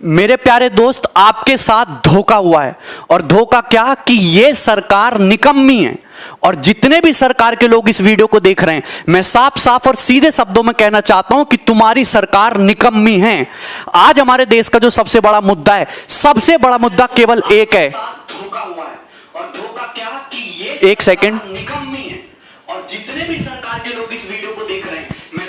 मेरे प्यारे दोस्त, आपके साथ धोखा हुआ है। और धोखा क्या कि ये सरकार निकम्मी है। और जितने भी सरकार के लोग इस वीडियो को देख रहे हैं, मैं साफ साफ और सीधे शब्दों में कहना चाहता हूं कि तुम्हारी सरकार निकम्मी है। आज हमारे देश का जो सबसे बड़ा मुद्दा है, सबसे बड़ा मुद्दा केवल एक है। धोखा हुआ है। और धोखा क्या कि ये एक सेकंड निकम्मी है। और जितने भी सरकार के लोग इस वीडियो को देख रहे हैं, मैं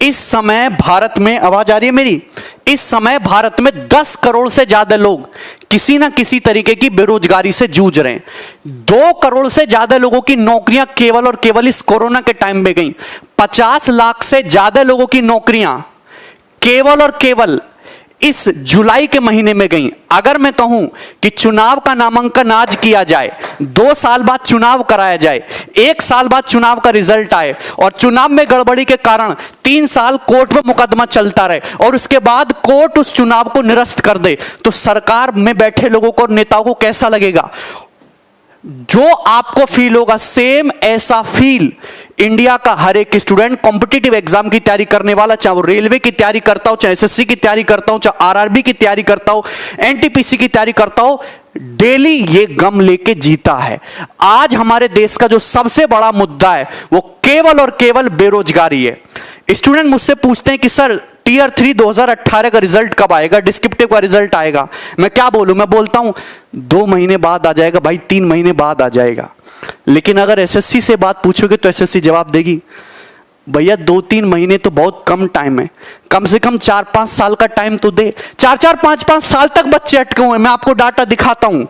इस समय भारत में, आवाज आ रही है मेरी? इस समय भारत में 10 करोड़ से ज्यादा लोग किसी ना किसी तरीके की बेरोजगारी से जूझ रहे हैं। 2 करोड़ से ज्यादा लोगों की नौकरियां केवल और केवल इस कोरोना के टाइम में गई। 50 लाख से ज्यादा लोगों की नौकरियां केवल और केवल इस जुलाई के महीने में गई। अगर मैं कहूं कि चुनाव का नामांकन आज किया जाए, 2 साल बाद चुनाव कराया जाए, 1 साल बाद चुनाव का रिजल्ट आए और चुनाव में गड़बड़ी के कारण 3 साल कोर्ट में मुकदमा चलता रहे और उसके बाद कोर्ट उस चुनाव को निरस्त कर दे, तो सरकार में बैठे लोगों को और नेताओं को कैसा लगेगा? जो आपको फील होगा, सेम ऐसा फील इंडिया का हर एक स्टूडेंट कॉम्पिटिटिव एग्जाम की तैयारी करने वाला, चाहे वो रेलवे की तैयारी करता हो, चाहे एसएससी की तैयारी करता हो, चाहे आरआरबी की तैयारी करता हो, एनटीपीसी की तैयारी करता हो, डेली ये गम लेके जीता है। आज हमारे देश का जो सबसे बड़ा मुद्दा है वो केवल और केवल बेरोजगारी है। स्टूडेंट मुझसे पूछते हैं कि सर टीयर 3 2018 का रिजल्ट कब आएगा, डिस्क्रिप्टिव का रिजल्ट आएगा? मैं क्या बोलूं? मैं बोलता हूं 2 महीने बाद आ जाएगा भाई, 3 महीने बाद आ जाएगा। लेकिन अगर एसएससी से बात पूछोगे तो एसएससी जवाब देगी भैया 2-3 महीने तो बहुत कम टाइम है, कम से कम 4-5 साल का टाइम तो दे। 4-4 5-5 साल तक बच्चे अटके हुए हैं। मैं आपको डाटा दिखाता हूं।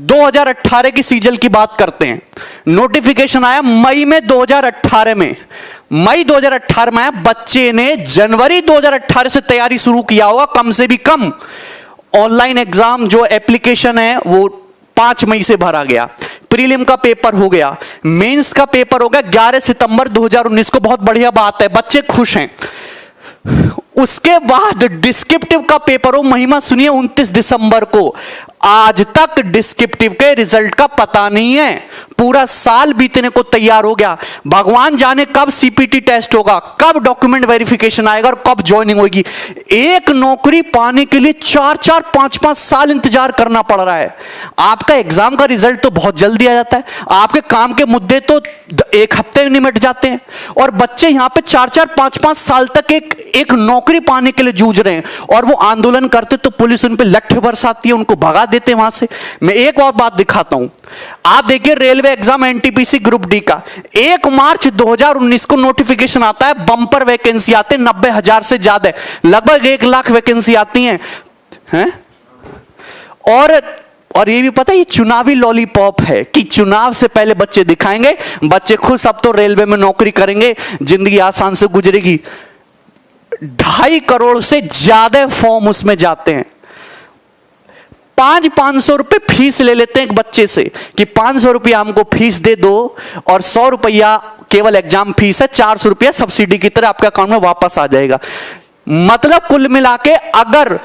2018 की सीजल की बात करते हैं। नोटिफिकेशन आया मई में 2018 में, मई 2018 में आया। बच्चे ने जनवरी 2018 से तैयारी शुरू किया होगा कम से भी कम। ऑनलाइन एग्जाम जो एप्लीकेशन है वो 5 मई से भरा गया। प्रीलिम का पेपर हो गया, मेंस का पेपर हो गया 11 सितंबर 2019 को। बहुत बढ़िया बात है, बच्चे खुश हैं। उसके बाद डिस्क्रिप्टिव का पेपर हो, महिमा सुनिए, 29 दिसंबर को। आज तक डिस्क्रिप्टिव के रिजल्ट का पता नहीं है। पूरा साल बीतने को तैयार हो गया। भगवान जाने कब सीपीटी टेस्ट होगा, कब डॉक्यूमेंट वेरिफिकेशन आएगा और कब ज्वाइनिंग होगी। एक नौकरी पाने के लिए 4-4 5-5 साल इंतजार करना पड़ रहा है। आपका एग्जाम का रिजल्ट तो बहुत जल्दी आ जाता है, आपके काम के मुद्दे तो 1 हफ्ते में निमट जाते हैं, और बच्चे यहां पे 4-4 5-5 साल तक एक नौकरी पाने के लिए जूझ रहे हैं। और वो आंदोलन करते तो पुलिस उन पे लट्ठे बरसाती है, उनको भगा देते वहां से। मैं एक और बात दिखाता हूं। आप देखिए railway exam NTPC group D का 1 मार्च 2019 को नोटिफिकेशन आता है। बंपर वैकेंसी आते हैं 90,000 से ज्यादा, लगभग 1 लाख वैकेंसी आती हैं। और ये भी पता है ये चुनावी लॉलीपॉप है कि चुनाव से पहले बच्चे दिखाएंगे, बच्चे खुश, अब तो रेलवे में नौकरी करेंगे, जिंदगी आसान से गुजरेगी। 2.5 करोड़ से ज्यादा फॉर्म उसमें जाते हैं। 500 रुपए फीस ले लेते हैं एक बच्चे से कि 500 रुपया हमको फीस दे दो और 100 रुपया केवल एग्जाम फीस है, 400 रुपया सब्सिडी की तरह आपके अकाउंट में वापस आ जाएगा। मतलब कुल मिला के अगर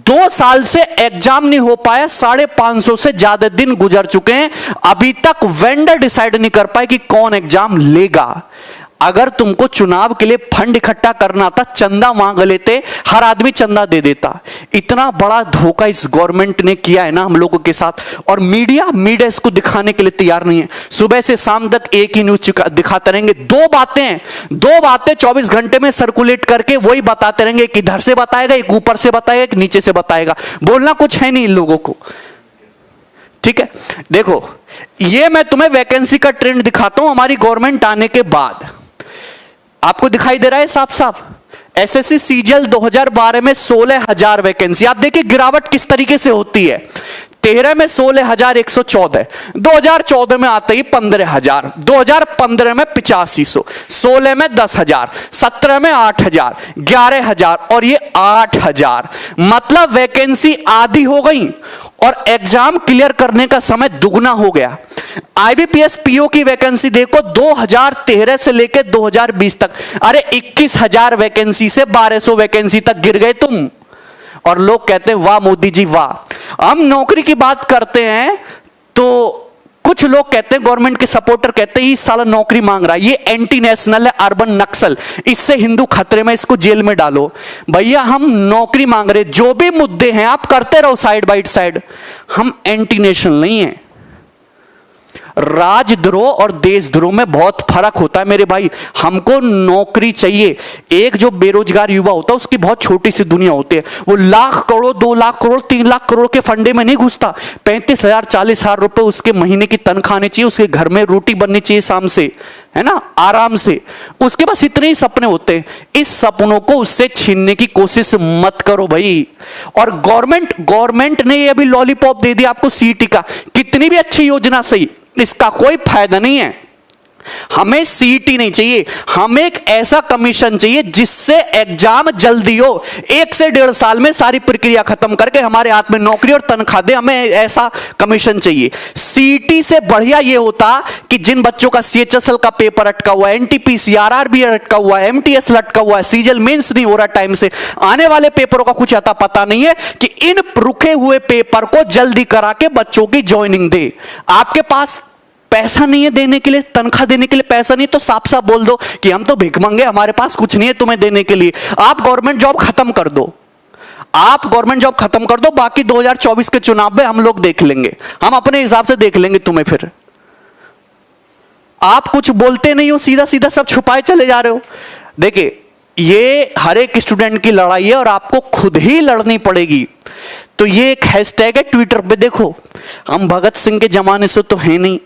2 साल से एग्जाम नहीं हो पाया, 550 से ज्यादा दिन गुजर चुके हैं, अभी तक वेंडर डिसाइड नहीं कर पाए कि कौन एग्जाम लेगा। अगर तुमको चुनाव के लिए फंड इकट्ठा करना था, चंदा मांग लेते, हर आदमी चंदा दे देता। इतना बड़ा धोखा इस गवर्नमेंट ने किया है ना हम लोगों के साथ। और मीडिया इसको दिखाने के लिए तैयार नहीं है। सुबह से शाम तक एक ही न्यूज दिखाते रहेंगे। 2 बातें 24 घंटे में सर्कुलेट करके वही बताते रहेंगे। एक इधर से बताएगा, एक ऊपर से बताएगा, एक नीचे से बताएगा। बोलना कुछ है नहीं इन लोगों को। ठीक है, देखो ये मैं तुम्हें वैकेंसी का ट्रेंड दिखाता हूं हमारी गवर्नमेंट आने के बाद। आपको दिखाई दे रहा है साफ साफ। एसएससी सीजीएल 2012 में 16,000 वैकेंसी। आप देखिए गिरावट किस तरीके से होती है। 13 में 16,114, 2014 में आते ही 15,000, 2015 में 8500, 16 में 10,000, 17 में 8,000, 11,000 और ये 8,000। मतलब वैकेंसी आधी हो गई और एग्जाम क्लियर करने का समय दुगना हो गया। आईबीपीएस पीओ की वैकेंसी देखो 2013 से लेकर 2020 तक, अरे 21,000 वैकेंसी से 1200 वैकेंसी तक गिर गए तुम। और लोग कहते हैं वाह मोदी जी वाह। हम नौकरी की बात करते हैं तो कुछ लोग कहते हैं, गवर्नमेंट के सपोर्टर कहते हैं, इस साला नौकरी मांग रहा है, ये एंटी नेशनल है, अर्बन नक्सल, इससे हिंदू खतरे में, इसको जेल में डालो। भैया हम नौकरी मांग रहे, जो भी मुद्दे हैं आप करते रहो साइड बाय साइड, हम एंटी नेशनल नहीं है। राजद्रोह और देशद्रोह में बहुत फर्क होता है मेरे भाई। हमको नौकरी चाहिए। एक जो बेरोजगार युवा होता है उसकी बहुत छोटी सी दुनिया होती है, वो लाख करोड़, 2 लाख करोड़, 3 लाख करोड़ के फंडे में नहीं घुसता। 35,000 40,000 रुपए उसके महीने की तनख्वाह आनी चाहिए, उसके घर में रोटी बननी चाहिए शाम से, है ना, आराम से। उसके पास इतने ही सपने होते हैं। इस सपनों को उससे छीनने की कोशिश मत करो भाई। और गवर्नमेंट ने ये अभी लॉलीपॉप दे दिया आपको सीटी का, कितनी भी अच्छी योजना सही, इसका कोई फायदा नहीं है। हमें सीटी नहीं चाहिए, हमें एक ऐसा कमीशन चाहिए जिससे एग्जाम जल्दी हो, 1 से 1.5 साल में सारी प्रक्रिया खत्म करके हमारे हाथ में नौकरी और तनख्वाह दे। हमें ऐसा कमीशन चाहिए। सीटी से बढ़िया यह होता कि जिन बच्चों का सीएचएसएल का पेपर अटका हुआ है, एनटीपीसी आरआरबी अटका हुआ है, एमटीएस लटका हुआ है, सीजीएल मेंस नहीं हो रहा टाइम से, आने वाले पेपरों का कुछ आता पता नहीं है, कि इन रुके हुए पेपर को जल्दी करा के बच्चों की ज्वाइनिंग दे। आपके पास पैसा नहीं है देने के लिए, तनख्वाह देने के लिए पैसा नहीं, तो साफ साफ बोल दो कि हम तो भिखमंगे, हमारे पास कुछ नहीं है तुम्हें देने के लिए। आप गवर्नमेंट जॉब खत्म कर दो, आप गवर्नमेंट जॉब खत्म कर दो, बाकी 2024 के चुनाव में हम लोग देख लेंगे, हम अपने हिसाब से देख लेंगे तुम्हें। फिर आप कुछ बोलते नहीं हो, सीधा सीधा सब छुपाए चले जा रहे हो। देखिए, ये हर एक स्टूडेंट की लड़ाई है और आपको खुद ही लड़नी पड़ेगी। तो ये एक हैशटैग है ट्विटर पे, देखो, हम भगत सिंह के जमाने से तो है नहीं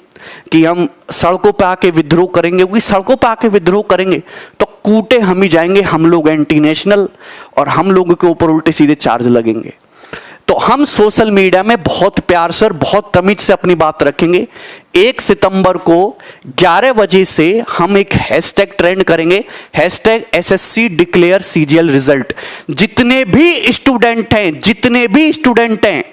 कि हम सड़कों पे आके विद्रोह करेंगे, क्योंकि सड़कों पे आके विद्रोह करेंगे तो कूटे हम ही जाएंगे, हम लोग एंटी नेशनल, और हम लोगों के ऊपर उल्टे सीधे चार्ज लगेंगे। तो हम सोशल मीडिया में बहुत प्यार से और बहुत तमीज से अपनी बात रखेंगे। 1 सितंबर को 11 बजे से हम एक हैशटैग ट्रेंड करेंगे, hashtag SSC declare CGL result. जितने भी स्टूडेंट हैं,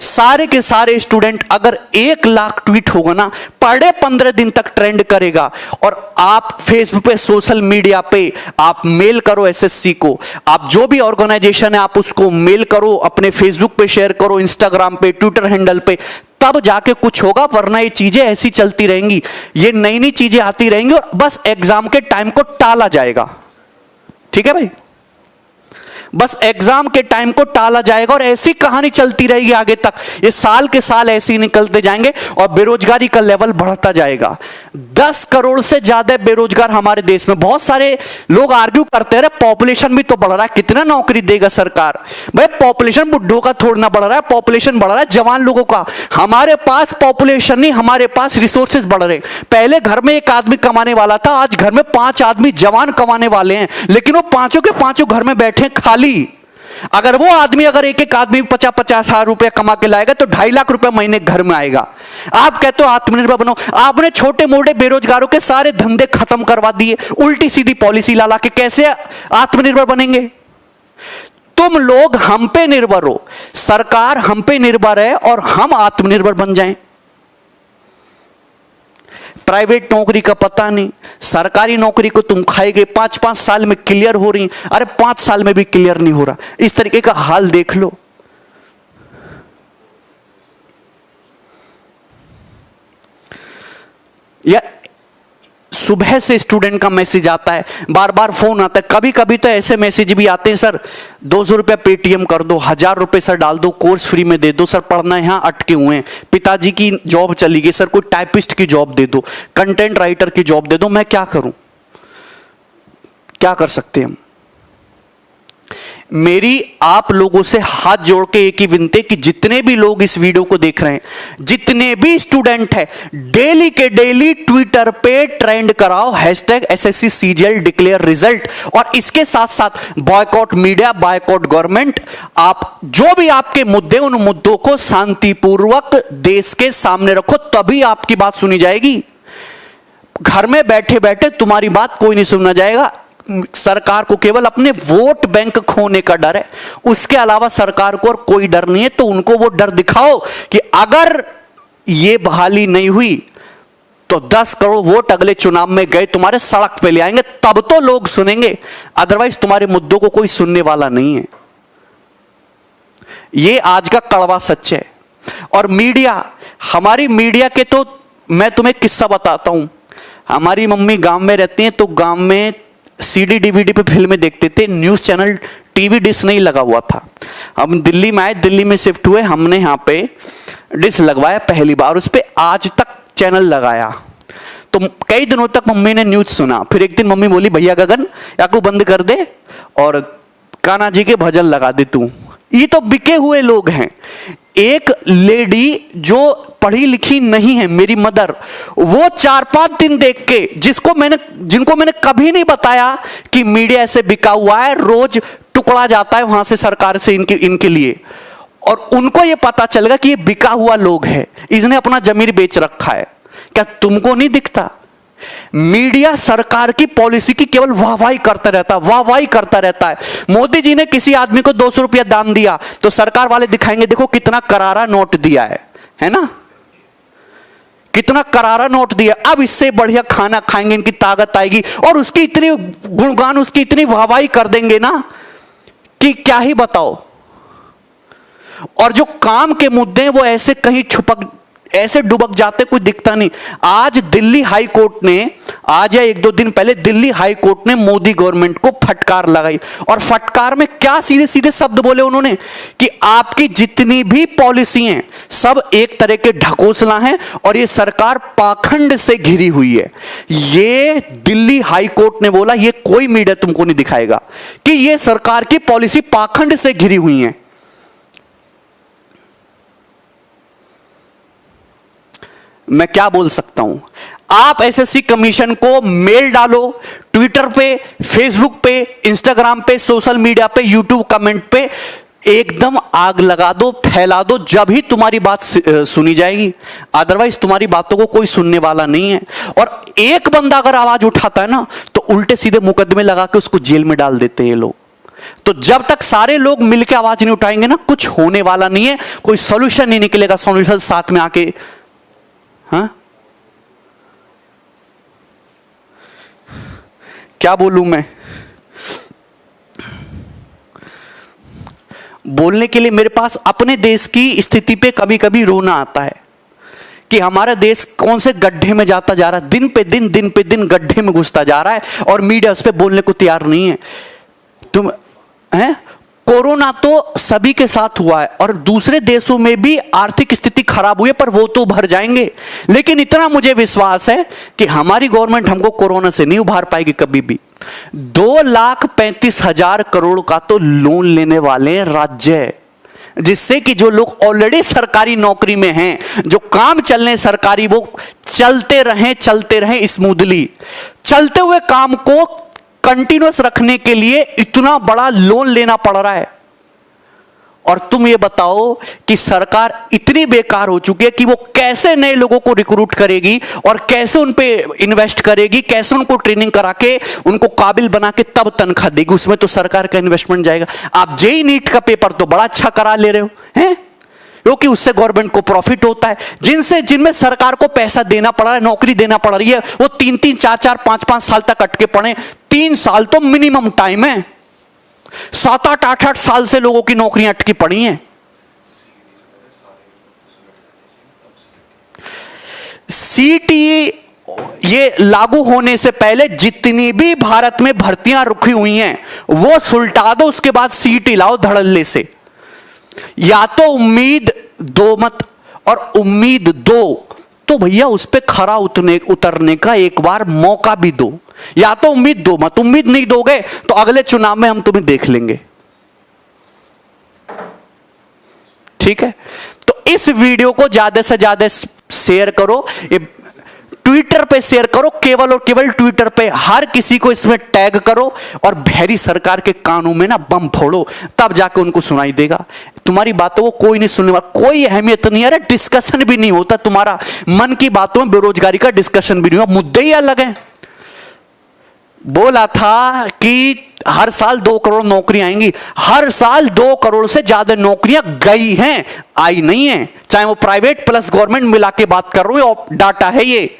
सारे के सारे स्टूडेंट, अगर 1 लाख ट्वीट होगा ना, पढ़े 15 दिन तक ट्रेंड करेगा। और आप फेसबुक पे, सोशल मीडिया पे आप मेल करो एसएससी को, आप जो भी ऑर्गेनाइजेशन है आप उसको मेल करो, अपने फेसबुक पे शेयर करो, इंस्टाग्राम पे, ट्विटर हैंडल पे, तब जाके कुछ होगा। वरना ये चीजें ऐसी चलती रहेंगी, ये नई नई चीजें आती रहेंगी और बस एग्जाम के टाइम को टाला जाएगा। ठीक है भाई, बस एग्जाम के टाइम को टाला जाएगा और ऐसी कहानी चलती रहेगी आगे तक। ये साल के साल ऐसे ही निकलते जाएंगे और बेरोजगारी का लेवल बढ़ता जाएगा। 10 करोड़ से ज्यादा बेरोजगार हमारे देश में। बहुत सारे लोग आर्ग्यू करते हैं, पॉपुलेशन भी तो बढ़ रहा है, कितना नौकरी देगा सरकार। भाई पॉपुलेशन बुड्ढों का थोड़ा ना बढ़ रहा है, पॉपुलेशन बढ़ रहा है जवान लोगों का। हमारे पास पॉपुलेशन नहीं, हमारे पास रिसोर्सेज बढ़ रहे। पहले घर में 1 आदमी कमाने वाला था, आज घर में 5 आदमी जवान कमाने वाले हैं, लेकिन वो पांचों के पांचों घर में बैठे खाली। अगर वो आदमी, अगर एक आदमी 50-50 हजार रुपया कमा के लाएगा तो 2.5 लाख रुपया महीने घर में आएगा। आप कहते हो आत्मनिर्भर बनो, आपने छोटे मोटे बेरोजगारों के सारे धंधे खत्म करवा दिए, उल्टी सीधी पॉलिसी ला के। कैसे आत्मनिर्भर बनेंगे? तुम लोग हम पे निर्भर हो, सरकार हम पे निर्भर है और हम आत्मनिर्भर बन जाएं। प्राइवेट नौकरी का पता नहीं, सरकारी नौकरी को तुम खाएगे, 5-5 साल में क्लियर हो रही, अरे 5 साल में भी क्लियर नहीं हो रहा। इस तरीके का हाल देख लो। या सुबह से स्टूडेंट का मैसेज आता है, बार बार फोन आता है, कभी कभी तो ऐसे मैसेज भी आते हैं, सर 200 रुपया पेटीएम कर दो, 1000 रुपये सर डाल दो, कोर्स फ्री में दे दो, सर पढ़ना यहाँ अटके हुए हैं, पिताजी की जॉब चली गई, सर कोई टाइपिस्ट की जॉब दे दो, कंटेंट राइटर की जॉब दे दो। मैं क्या करूं, क्या कर सकते हैं हम? मेरी आप लोगों से हाथ जोड़ के एक ही विनती कि जितने भी लोग इस वीडियो को देख रहे हैं, जितने भी स्टूडेंट हैं, डेली के डेली ट्विटर पे ट्रेंड कराओ hashtag SSC CGL declare result. और इसके साथ साथ बॉयकॉट मीडिया, बॉयकॉट गवर्नमेंट। आप जो भी आपके मुद्दे, उन मुद्दों को शांतिपूर्वक देश के सामने रखो, तभी आपकी बात सुनी जाएगी। घर में बैठे बैठे तुम्हारी बात कोई नहीं सुनना जाएगा। सरकार को केवल अपने वोट बैंक खोने का डर है, उसके अलावा सरकार को और कोई डर नहीं है। तो उनको वो डर दिखाओ कि अगर ये बहाली नहीं हुई तो 10 करोड़ वोट अगले चुनाव में गए तुम्हारे सड़क पे ले आएंगे, तब तो लोग सुनेंगे, अदरवाइज तुम्हारे मुद्दों को कोई सुनने वाला नहीं है। ये आज का कड़वा सच है। और मीडिया, हमारी मीडिया के तो मैं तुम्हें किस्सा बताता हूं। हमारी मम्मी गांव में रहती हैं, तो गांव में सीडी डीवीडी पे फिल्में देखते थे, न्यूज चैनल टीवी डिश नहीं लगा हुआ था। हम दिल्ली में आए, दिल्ली में शिफ्ट हुए, हमने यहाँ पे डिश लगवाया पहली बार, उस पर आज तक चैनल लगाया। तो कई दिनों तक मम्मी ने न्यूज सुना। फिर एक दिन मम्मी बोली, भैया गगन या को बंद कर दे और कान्हा जी के भजन लगा दे तू। ये तो बिके हुए लोग हैं। एक लेडी जो पढ़ी लिखी नहीं है, मेरी मदर, वो 4-5 दिन देख के, जिनको मैंने कभी नहीं बताया कि मीडिया ऐसे बिका हुआ है, रोज टुकड़ा जाता है वहां से सरकार से इनके लिए, और उनको ये पता चलेगा कि ये बिका हुआ लोग है, इसने अपना जमीर बेच रखा है। क्या तुमको नहीं दिखता? मीडिया सरकार की पॉलिसी की केवल वाहवाही करता रहता है, वाहवाही करता रहता है। मोदी जी ने किसी आदमी को 200 रुपया दान दिया तो सरकार वाले दिखाएंगे, देखो कितना करारा नोट दिया है ना, कितना करारा नोट दिया, अब इससे बढ़िया खाना खाएंगे, इनकी ताकत आएगी, और उसकी इतनी गुणगान, उसकी इतनी वाहवाही कर देंगे ना कि क्या ही बताओ। और जो काम के मुद्दे हैं वो ऐसे कहीं ऐसे डुबक जाते, कोई दिखता नहीं। आज दिल्ली हाई कोर्ट ने, आज या 1-2 दिन पहले दिल्ली हाई कोर्ट ने मोदी गवर्नमेंट को फटकार लगाई, और फटकार में क्या सीधे सीधे शब्द बोले उन्होंने कि आपकी जितनी भी पॉलिसी हैं सब एक तरह के ढकोसला हैं और ये सरकार पाखंड से घिरी हुई है। ये दिल्ली हाई कोर्ट ने बोला, ये कोई मीडिया तुमको नहीं दिखाएगा कि ये सरकार की पॉलिसी पाखंड से घिरी हुई है। मैं क्या बोल सकता हूं? आप एसएससी कमीशन को मेल डालो, ट्विटर पे, फेसबुक पे, इंस्टाग्राम पे, सोशल मीडिया पे, यूट्यूब कमेंट पे एकदम आग लगा दो, फैला दो, जब ही तुम्हारी बात सुनी जाएगी, अदरवाइज तुम्हारी बातों को कोई सुनने वाला नहीं है। और एक बंदा अगर आवाज उठाता है ना तो उल्टे सीधे मुकदमे लगा के उसको जेल में डाल देते हैं ये लोग। तो जब तक सारे लोग मिलकर आवाज नहीं उठाएंगे ना, कुछ होने वाला नहीं है, कोई सोल्यूशन नहीं निकलेगा। सोल्यूशन साथ में आके, हाँ क्या बोलूं मैं? बोलने के लिए मेरे पास अपने देश की स्थिति पे कभी कभी रोना आता है कि हमारा देश कौन से गड्ढे में जाता जा रहा है, दिन पे दिन गड्ढे में घुसता जा रहा है, और मीडिया उस पर बोलने को तैयार नहीं है। तुम हैं, कोरोना तो सभी के साथ हुआ है और दूसरे देशों में भी आर्थिक स्थिति खराब हुई है, पर वो तो उभर जाएंगे। लेकिन इतना मुझे विश्वास है कि हमारी गवर्नमेंट हमको कोरोना से नहीं उभार पाएगी कभी भी। 2,35,000 करोड़ का तो लोन लेने वाले हैं राज्य, जिससे कि जो लोग ऑलरेडी सरकारी नौकरी में हैं, जो काम चल रहे सरकारी, वो चलते रहें स्मूथली। चलते हुए काम को कंटिन्यूअस रखने के लिए इतना बड़ा लोन लेना पड़ रहा है। और तुम ये बताओ कि सरकार इतनी बेकार हो चुकी है कि वो कैसे नए लोगों को रिक्रूट करेगी और कैसे उन पे इन्वेस्ट करेगी, कैसे उनको ट्रेनिंग करा के उनको काबिल बना के तब तनख्वाह देगी। उसमें तो सरकार का इन्वेस्टमेंट जाएगा। आप जेईई नीट का पेपर तो बड़ा अच्छा करा ले रहे हो हैं, क्योंकि उससे गवर्नमेंट को प्रॉफिट होता है। जिनमें सरकार को पैसा देना पड़ रहा है, नौकरी देना पड़ रही है, वो 3-3, 4-4, 5-5 साल तक अटके पड़े। 3 साल तो मिनिमम टाइम है। 7-8, 8-8 साल से लोगों की नौकरियां अटकी पड़ी हैं। सीटीई ये लागू होने से पहले जितनी भी भारत में भर्तियां रुकी हुई हैं वो सुलटा दो, उसके बाद सीटी लाओ धड़ल्ले से। या तो उम्मीद दो मत, और उम्मीद दो तो भैया उस पे खरा उतरने का एक बार मौका भी दो। या तो उम्मीद दो मत, उम्मीद नहीं दोगे तो अगले चुनाव में हम तुम्हें देख लेंगे। ठीक है, तो इस वीडियो को ज्यादा से ज्यादा शेयर करो, ट्विटर पे शेयर करो, केवल और केवल ट्विटर पे हर किसी को इसमें टैग करो, और भैरी सरकार के कानों में ना बम फोड़ो, तब जाके उनको सुनाई देगा। तुम्हारी बातों को कोई नहीं सुनने वाला, कोई अहमियत नहीं है, डिस्कशन भी नहीं होता तुम्हारा। मन की बातों में बेरोजगारी का डिस्कशन भी नहीं हुआ, मुद्दे ही अलग हैं। बोला था कि हर साल 2 करोड़ नौकरियां आएंगी, हर साल 2 करोड़ से ज्यादा नौकरियां गई हैं, आई नहीं है। चाहे वो प्राइवेट प्लस गवर्नमेंट मिला के बात कर रहा हूं, डाटा है ये।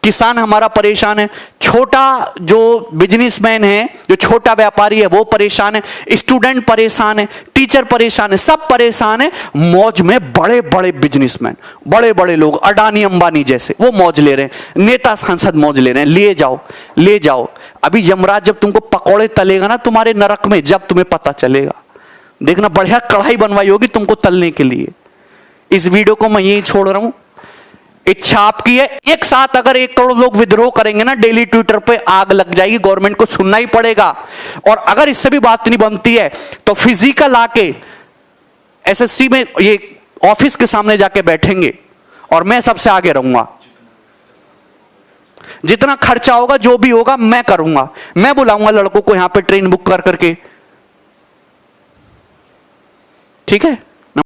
किसान हमारा परेशान है, छोटा जो बिजनेसमैन है, जो छोटा व्यापारी है वो परेशान है, स्टूडेंट परेशान है, टीचर परेशान है, सब परेशान है। मौज में बड़े बड़े बिजनेसमैन, बड़े बड़े लोग, अडानी अंबानी जैसे, वो मौज ले रहे हैं, नेता सांसद मौज ले रहे हैं। ले जाओ, ले जाओ। अभी यमराज जब तुमको पकौड़े तलेगा ना तुम्हारे नरक में, जब तुम्हें पता चलेगा, देखना बढ़िया कढ़ाई बनवाई होगी तुमको तलने के लिए। इस वीडियो को मैं यही छोड़ रहा हूं, इच्छा आपकी है। एक साथ अगर 1 करोड़ लोग विद्रोह करेंगे ना, डेली ट्विटर पे आग लग जाएगी, गवर्नमेंट को सुनना ही पड़ेगा। और अगर इससे भी बात नहीं बनती है तो फिजिकल आके एसएससी में ये ऑफिस के सामने जाके बैठेंगे और मैं सबसे आगे रहूंगा। जितना खर्चा होगा, जो भी होगा, मैं करूंगा। मैं बुलाऊंगा लड़कों को यहां पे ट्रेन बुक कर करके, ठीक है।